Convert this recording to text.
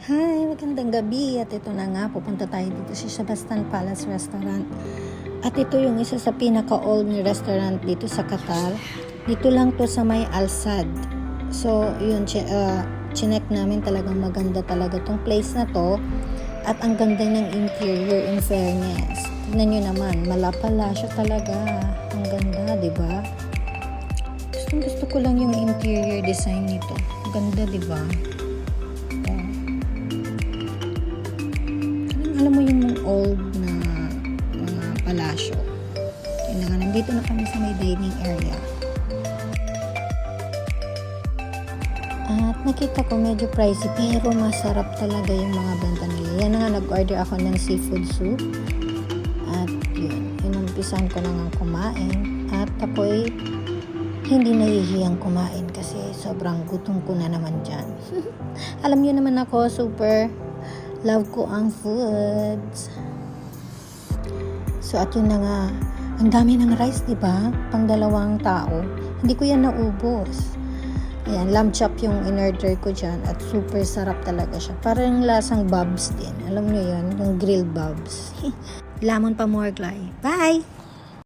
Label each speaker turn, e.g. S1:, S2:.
S1: Hi, magandang gabi at ito na nga, pupunta tayo dito sa Sebastan Palace Restaurant. At ito yung isa sa pinaka-old na restaurant dito sa Qatar. Dito lang to sa may Al-Sad. So, yun, chinek namin, talagang maganda talaga tong place na to. At ang ganda ng interior, in fairness. Tignan nyo naman, malapalasyo talaga. Ang ganda, di ba? Gusto ko lang yung interior design nito. Ganda, di ba? Alam mo yung old na palasyo. Yun na nga, nandito na kami sa may dining area. At nakita ko medyo pricey pero masarap talaga yung mga benta nila. Yan na nga, nag-order ako ng seafood soup. At yun, inumpisan ko na nga kumain. At ako'y hindi nahihiyang kumain kasi sobrang gutom ko na naman dyan. Alam niyo naman ako, super love ko ang foods. So, at yun na nga, ang dami ng rice, di ba? Pang 2 tao. Hindi ko yan naubos. Ayan, lamb chop yung in-order ko dyan at super sarap talaga siya. Parang lasang bobs din. Alam niyo yun, yung grilled bobs. Lamon pa more glay. Bye!